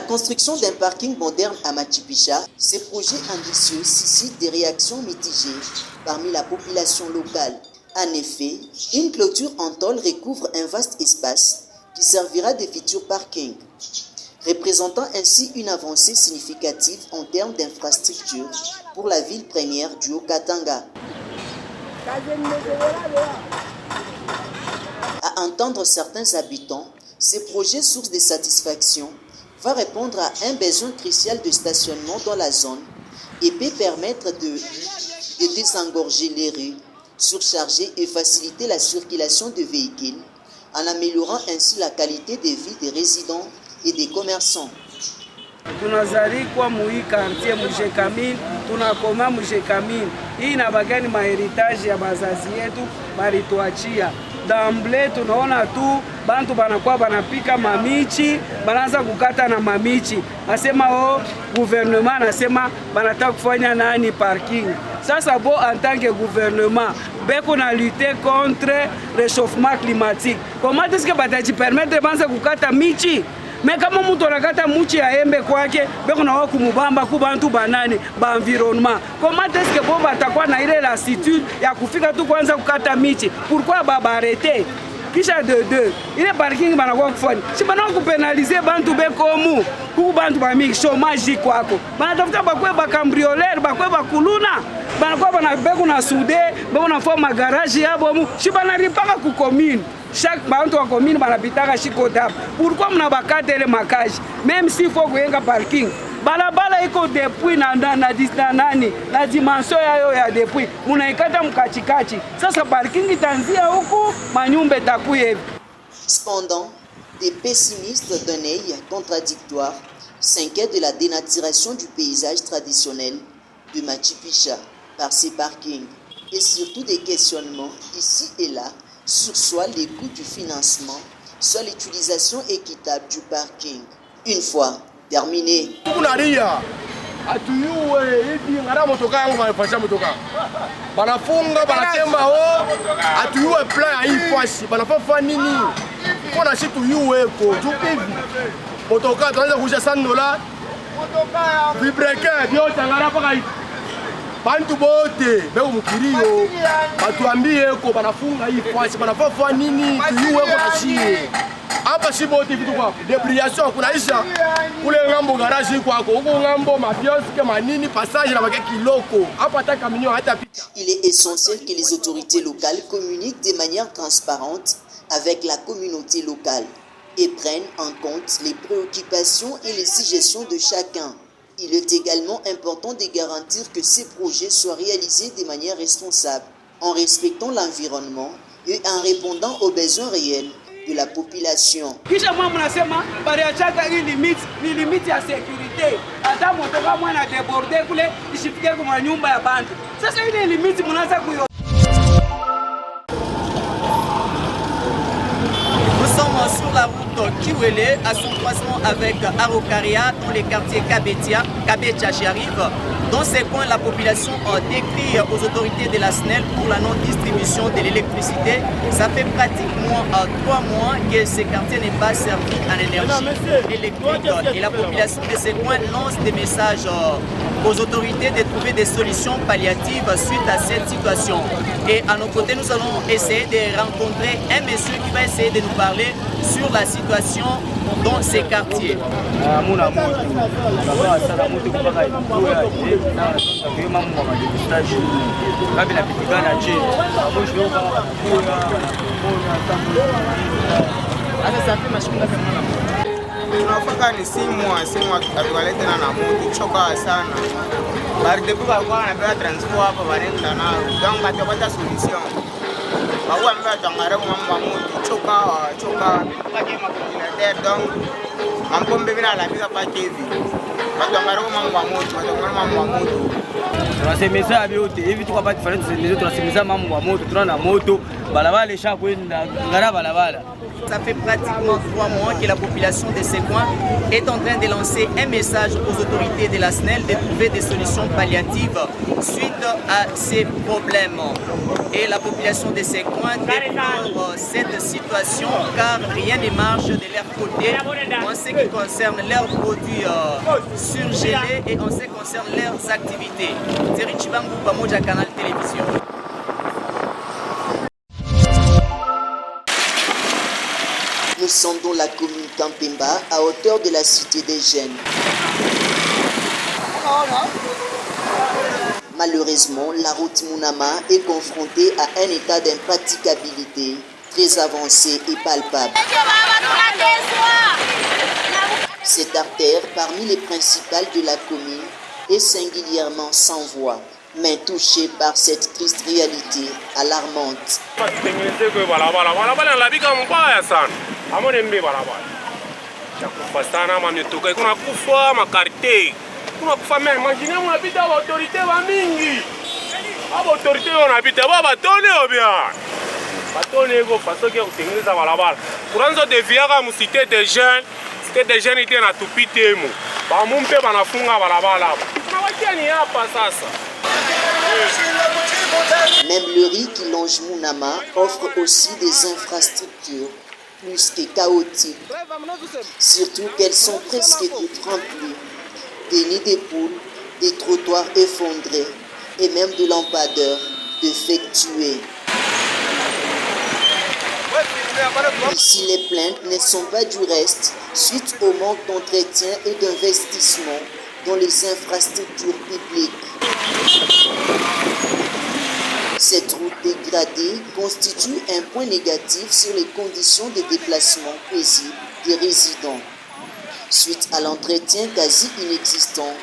construction d'un parking moderne à Machu Picchu, ces projets ambitieux suscitent des réactions mitigées parmi la population locale. En effet, une clôture en tôle recouvre un vaste espace qui servira de futur parking, représentant ainsi une avancée significative en termes d'infrastructures pour la ville première du Haut-Katanga. À entendre certains habitants, ces projets source de satisfaction va répondre à un besoin crucial de stationnement dans la zone et peut permettre de désengorger les rues surchargées et faciliter la circulation de véhicules en améliorant ainsi la qualité de vie des résidents et des commerçants. Tunazalikwa mui quartier Mujekamini, tunakoma Mujekamini. Hii inabagani maheritage ya bazazi yetu balituachia. D'emblée tunaona tu bantu banakuwa banapika mamichi, banaanza kukata na mamichi. Nasema gouvernement nasema banataka kufanya nani parking. Sasa bo en tant que gouvernement, beko na lutter contre réchauffement climatique. Comment est-ce que bataji permettre banza kukata michi? Mais kama mtu anakata muchi ya embe kwake, beko na wako kumubamba kubantu banani ba environnement. Comment est-ce que bo batakuwa na ile lassitude ya kufika tu kwanza kukata michi? Pourquoi baba arrêter? Kisha de deux, ile parking banakuwa kufanya. Si banakuwa kupenaliser bantu beko mu, ku bantu ba mix chômage kwako. Banatafuta bakwe ba cambrioleur, bakwe ba kuluna. Banakuwa banabeko na soude, beko na forma garage yabo mu. Si banaripaka ku commune. Chaque bantu wa commune banapitaka shikotap. Pourquoi mna bakatele makage? Même s'il faut kuyenga parking. Balabala iko depuis na dimension yayo ya depuis. Munaikata mkachikachi. Sasa parking itanzia huku, manyumba takuye. Cependant, des pessimistes d'un œil contradictoire s'inquiètent de la dénaturation du paysage traditionnel de Machu Picchu par ces parkings et surtout des questionnements ici et là sur soit les coûts du financement, soit l'utilisation équitable du parking. Une fois terminé. Banafunga banasema atuyue plan ya hii fasi banafanya nini? Kuna shitu yuwe ko tupivi motoka tuanze kuja $100 vibreke vyote ngara paka bantu bote beo mukirio batuambie ko banafunga hii fasi banafanya nini? Tuyue ko nashie hapa si bote vitu kwa debriation kunaisha kule ngambo garage kwako huko ngambo mafioske manini passage na bakeki kiloko hapa hata camion hata pita. Il est essentiel que les autorités locales communiquent de manière transparente avec la communauté locale et prennent en compte les préoccupations et les suggestions de chacun. Il est également important de garantir que ces projets soient réalisés de manière responsable, en respectant l'environnement et en répondant aux besoins réels de la population. Kisha mwa mnasema bariachaka hii ni limiti ya security. Hata motoka mwana deborde kule ishifike kwa nyumba ya bantu. Sasa ile limiti mnaanza kuyo. Nous sommes sur la route Kiwele à son croisement avec Araucaria dans les quartiers Kabetia j'arrive. Dans ces coins, la population décrit aux autorités de la SNEL pour la non-distribution de l'électricité. Ça fait pratiquement 3 mois que ce quartier n'est pas servi en énergie électrique. Et la population de ces coins lance des messages aux autorités de trouver des solutions palliatives suite à cette situation. Et à nos côtés, nous allons essayer de rencontrer un monsieur qui va essayer de nous parler sur la situation dans ces quartiers. Tunafaka ni simu tukalete na moto choka sana. Bari depuis balikuwa wanapewa transport hapa wanaenda nao. Donc batapata solution. Bakuwa mbele tangare mambo ya moto choka kwa kema koordinateur donc mampombe bila labika pa hivi. Batangare mambo ya moto, batangare mambo ya moto. Tunasemeza vyote hivi tukapata difference zetu tunasemeza mambo ya moto, tuna moto Ça fait pratiquement 3 mois que la population de ces coins est en train de lancer un message aux autorités de la SNEL de trouver des solutions palliatives suite à ces problèmes. Et la population de ces coins déplore cette situation car rien ne marche de leur côté en ce qui concerne leurs produits surgelés et en ce qui concerne leurs activités. Thierry Chibangu, Pamoja Canal Télévision. Nous sommes dans la commune Kampemba, à hauteur de la cité des jeunes. Malheureusement, la route Mounama est confrontée à un état d'impraticabilité très avancé et palpable. Cette artère, parmi les principales de la commune, est singulièrement sans voie, mais touchée par cette triste réalité alarmante. Même le riz qui longe Mounama offre aussi des infrastructures plus que chaotiques. Surtout qu'elles sont presque toutes remplies. Des nids de poules, des trottoirs effondrés et même de lampadaires défectués. Ici, les plaintes ne sont pas du reste suite au manque d'entretien et d'investissement dans les infrastructures publiques. Cette route dégradée constitue un point négatif sur les conditions de déplacement paisible des résidents. Suite à l'entretien quasi inexistant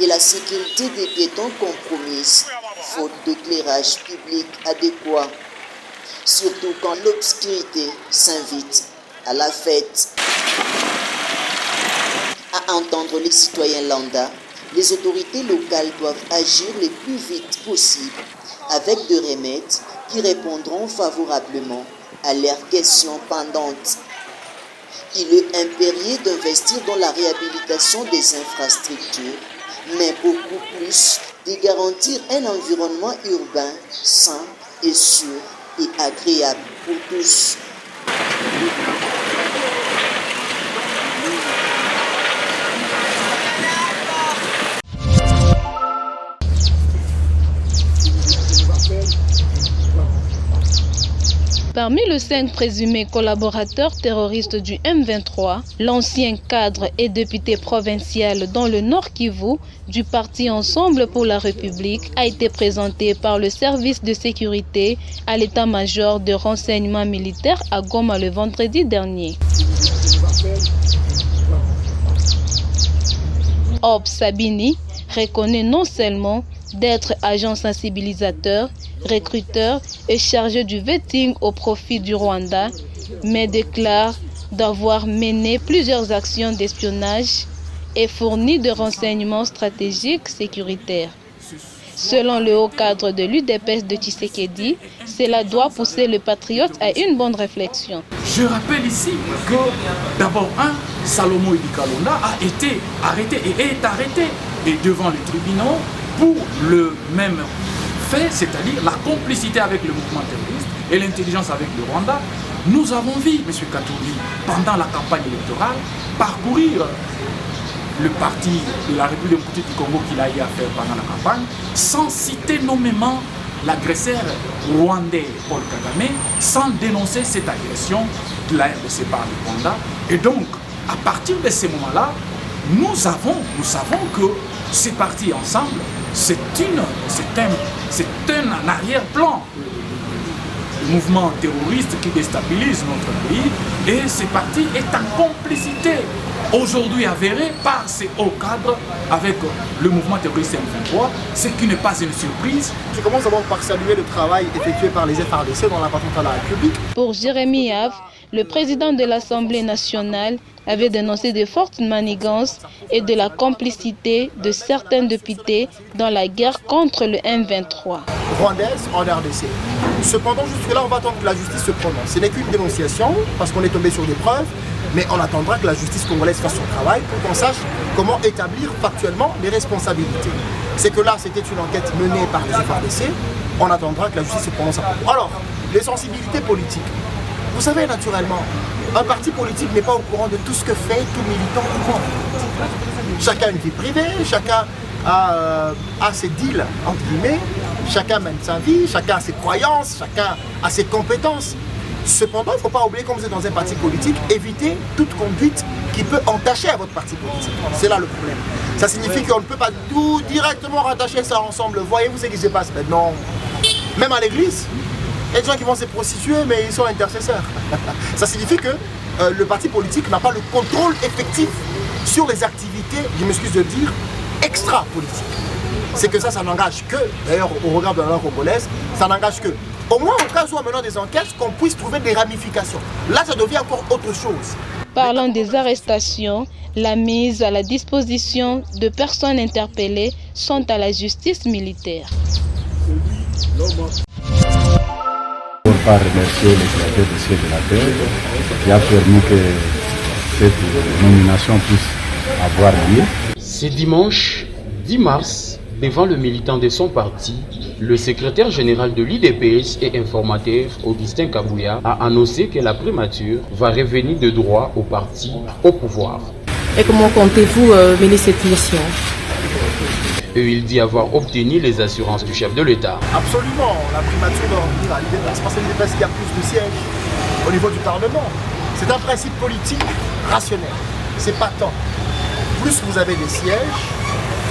et la sécurité des piétons compromise, faute d'éclairage public adéquat, surtout quand l'obscurité s'invite à la fête. À entendre les citoyens lambda, les autorités locales doivent agir le plus vite possible avec des remèdes qui répondront favorablement à leurs questions pendantes. Il est impérieux d'investir dans la réhabilitation des infrastructures, mais beaucoup plus de garantir un environnement urbain sain et sûr et agréable pour tous. Parmi les 5 présumés collaborateurs terroristes du M23, l'ancien cadre et député provincial dans le Nord Kivu du parti Ensemble pour la République a été présenté par le service de sécurité à l'état-major de renseignement militaire à Goma le vendredi dernier. Ob Sabini reconnaît non seulement d'être agent sensibilisateur, recruteur et chargé du vetting au profit du Rwanda, mais déclare d'avoir mené plusieurs actions d'espionnage et fourni de renseignements stratégiques sécuritaires. Selon le haut cadre de l'UDPS de Tshisekedi, cela doit pousser le patriote à une bonne réflexion. Je rappelle ici que d'abord, Salomon Idikalonda a été arrêté et est arrêté et devant les tribunaux pour le même fait, c'est-à-dire la complicité avec le mouvement terroriste et l'intelligence avec le Rwanda. Nous avons vu M. Katouri, pendant la campagne électorale, parcourir le parti de la République démocratique du Congo qu'il a eu à faire pendant la campagne, sans citer nommément l'agresseur rwandais Paul Kagame, sans dénoncer cette agression de la RDC par le Rwanda. Et donc, à partir de ces moments-là, nous savons que ces partis ensemble, c'est un arrière-plan. Le mouvement terroriste qui déstabilise notre pays, et ces partis est en complicité aujourd'hui avérée par ces hauts cadres avec le mouvement terroriste M23, ce qui n'est pas une surprise. Je commence d'abord par saluer le travail effectué par les FARDC dans la patente à la République. Pour Jérémy Have, le président de l'Assemblée nationale avait dénoncé de fortes manigances et de la complicité de certains députés dans la guerre contre le M23. Rwandaise en RDC. Cependant, jusque-là, on va attendre que la justice se prononce. Ce n'est qu'une dénonciation, parce qu'on est tombé sur des preuves, mais on attendra que la justice congolaise fasse son travail pour qu'on sache comment établir factuellement les responsabilités. C'est que là, c'était une enquête menée par les FARDC, on attendra que la justice se prononce à propos. Alors, les sensibilités politiques. Vous savez, naturellement, un parti politique n'est pas au courant de tout ce que fait tout militant courant. Chacun a une vie privée, chacun a ses deals, entre guillemets, chacun mène sa vie, chacun a ses croyances, chacun a ses compétences. Cependant, il ne faut pas oublier, comme vous êtes dans un parti politique, éviter toute conduite qui peut entacher à votre parti politique. C'est là le problème. Ça signifie qu'on ne peut pas tout directement rattacher ça ensemble. Voyez-vous ce qui se passe maintenant? Même à l'église, il y a des gens qui vont se prostituer, mais ils sont intercesseurs. Ça signifie que le parti politique n'a pas le contrôle effectif sur les activités, je m'excuse de dire, extra-politiques. C'est que ça n'engage que, d'ailleurs au regard de la langue congolaise, ça n'engage que, au moins au cas où on menant des enquêtes, qu'on puisse trouver des ramifications. Là, ça devient encore autre chose. Parlant des arrestations, la mise à la disposition de personnes interpellées sont à la justice militaire. Pour ne pas remercier les créateurs du ciel de la terre qui a permis que cette nomination puisse avoir lieu. C'est dimanche 10 mars, devant le militant de son parti, le secrétaire général de l'UDPS et informateur Augustin Kabouya a annoncé que la primature va revenir de droit au parti au pouvoir. Et comment comptez-vous mener cette mission? Et il dit avoir obtenu les assurances du chef de l'État. Absolument, la primature doit revenir à l'UDPS parce que l'UDPS qui a plus de sièges au niveau du Parlement. C'est un principe politique rationnel. C'est pas tant. Plus vous avez des sièges,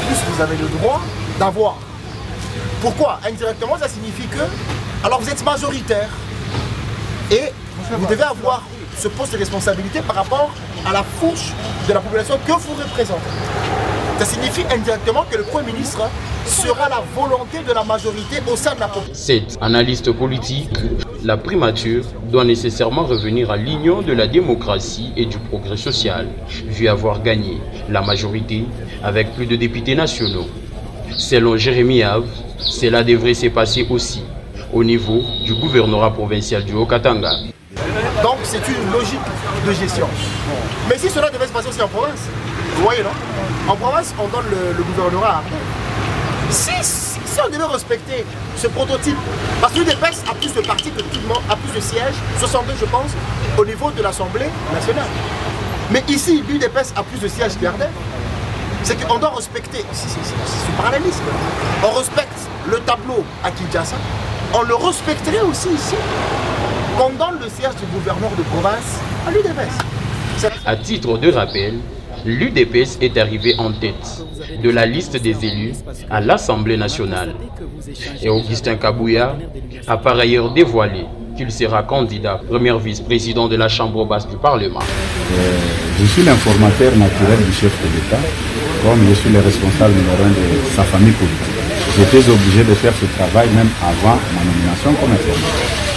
plus vous avez le droit d'avoir. Pourquoi? Indirectement, ça signifie que alors vous êtes majoritaire et vous devez avoir ce poste de responsabilité par rapport à la fourche de la population que vous représentez. Ça signifie indirectement que le Premier ministre sera la volonté de la majorité au sein de la population. Cette analyste politique, la primature doit nécessairement revenir à l'union de la démocratie et du progrès social, vu avoir gagné la majorité avec plus de députés nationaux. Selon Jérémy Have, cela devrait se passer aussi au niveau du gouvernorat provincial du Haut-Katanga. Donc c'est une logique de gestion. Mais si cela devait se passer aussi en province, vous voyez non? En province, on donne le gouvernorat à Ardèche. Si on devait respecter ce prototype, parce que l'UDPS a plus de partis que tout le monde, a plus de sièges, 62 je pense, au niveau de l'Assemblée nationale. Mais ici, l'UDPS a plus de sièges qu'Ardèche. C'est qu'on doit respecter, c'est ce parallélisme. On respecte le tableau à Kinshasa, on le respecterait aussi ici. Qu'on donne le siège du gouverneur de province à l'UDPS. À titre de rappel, l'UDPS est arrivé en tête de la liste des élus à l'Assemblée nationale. Et Augustin Kabouya a par ailleurs dévoilé qu'il sera candidat premier vice-président de la Chambre basse du Parlement. Je suis l'informateur naturel du chef de l'État, comme je suis le responsable numéro 1 de sa famille politique. J'étais obligé de faire ce travail même avant ma nomination comme informateur.